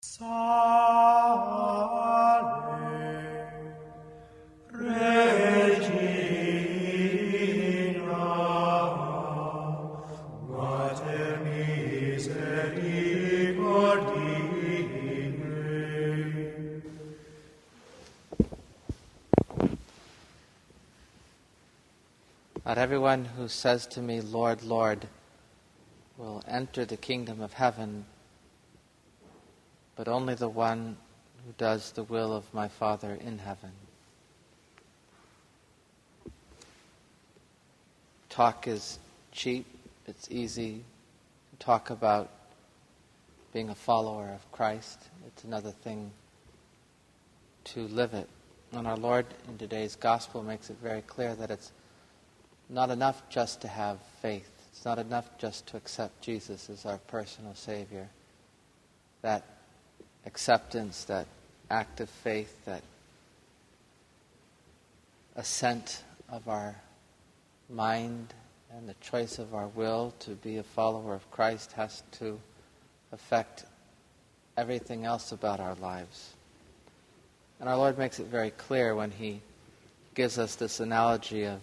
Salve, Regina, Mater misericordiae. Not everyone who says to me, Lord, Lord, will enter the kingdom of heaven, but only the one who does the will of my Father in heaven. Talk is cheap, it's easy to talk about being a follower of Christ. It's another thing to live it. And our Lord in today's gospel makes it very clear that it's not enough just to have faith. It's not enough just to accept Jesus as our personal Savior. That acceptance, that act of faith, that assent of our mind and the choice of our will to be a follower of Christ has to affect everything else about our lives. And our Lord makes it very clear when He gives us this analogy of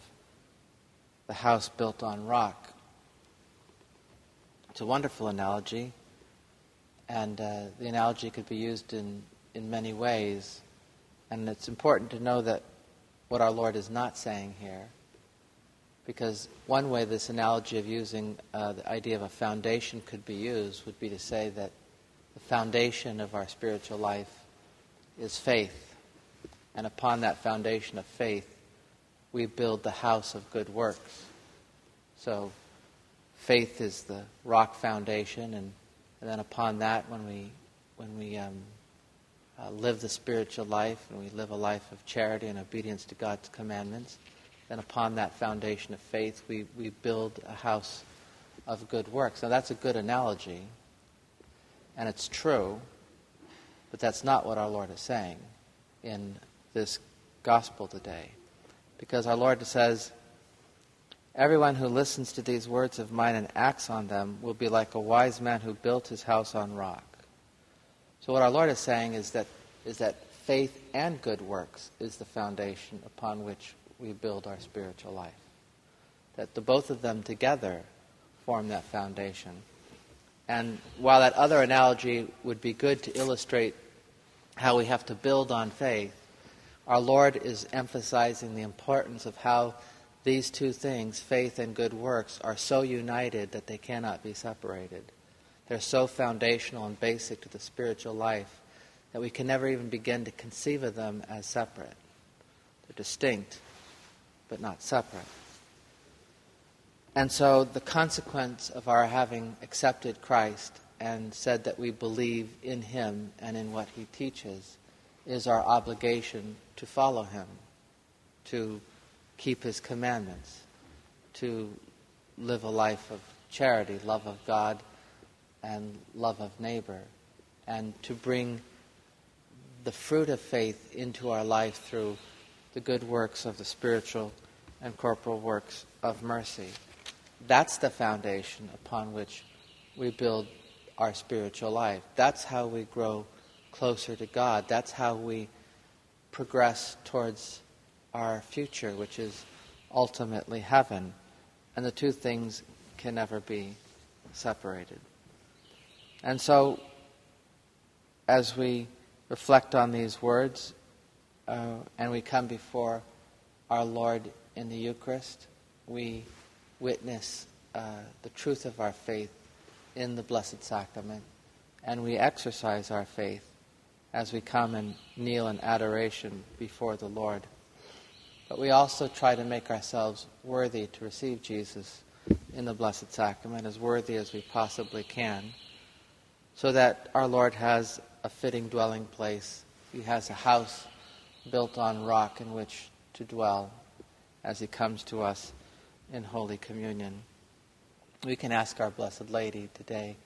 the house built on rock. It's a wonderful analogy, and the analogy could be used in many ways. And it's important to know that what our Lord is not saying here, because one way this analogy of using the idea of a foundation could be used would be to say that the foundation of our spiritual life is faith. And upon that foundation of faith, we build the house of good works. So faith is the rock foundation, and then upon that, when we live the spiritual life, and we live a life of charity and obedience to God's commandments, then upon that foundation of faith, we build a house of good works. Now that's a good analogy, and it's true, but that's not what our Lord is saying in this gospel today. Because our Lord says, everyone who listens to these words of mine and acts on them will be like a wise man who built his house on rock. So what our Lord is saying is that faith and good works is the foundation upon which we build our spiritual life. That the both of them together form that foundation. And while that other analogy would be good to illustrate how we have to build on faith, our Lord is emphasizing the importance of how these two things, faith and good works, are so united that they cannot be separated. They're so foundational and basic to the spiritual life that we can never even begin to conceive of them as separate. They're distinct, but not separate. And so the consequence of our having accepted Christ and said that we believe in Him and in what He teaches is our obligation to follow Him, to keep His commandments, to live a life of charity, love of God, and love of neighbor, and to bring the fruit of faith into our life through the good works of the spiritual and corporal works of mercy. That's the foundation upon which we build our spiritual life. That's how we grow closer to God. That's how we progress towards our future, which is ultimately heaven. And the two things can never be separated. And so, as we reflect on these words, and we come before our Lord in the Eucharist, we witness the truth of our faith in the Blessed Sacrament, and we exercise our faith as we come and kneel in adoration before the Lord. But we also try to make ourselves worthy to receive Jesus in the Blessed Sacrament, as worthy as we possibly can, so that our Lord has a fitting dwelling place. He has a house built on rock in which to dwell as He comes to us in Holy Communion. We can ask our Blessed Lady today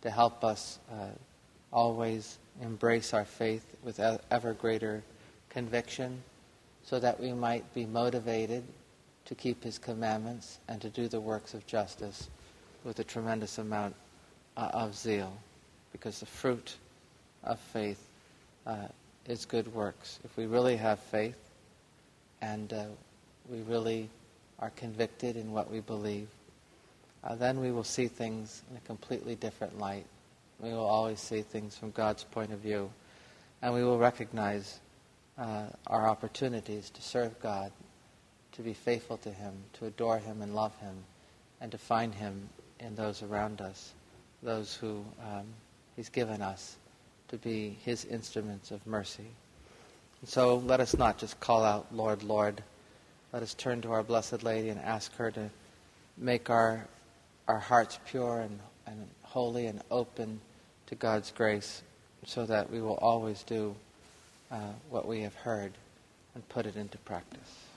to help us always embrace our faith with ever greater conviction, so that we might be motivated to keep His commandments and to do the works of justice with a tremendous amount of zeal, because the fruit of faith is good works. If we really have faith and we really are convicted in what we believe, then we will see things in a completely different light. We will always see things from God's point of view, and we will recognize our opportunities to serve God, to be faithful to Him, to adore Him and love Him, and to find Him in those around us, those who He's given us to be His instruments of mercy. And so let us not just call out, Lord, Lord. Let us turn to our Blessed Lady and ask her to make our hearts pure and holy and open to God's grace, so that we will always do what we have heard and put it into practice.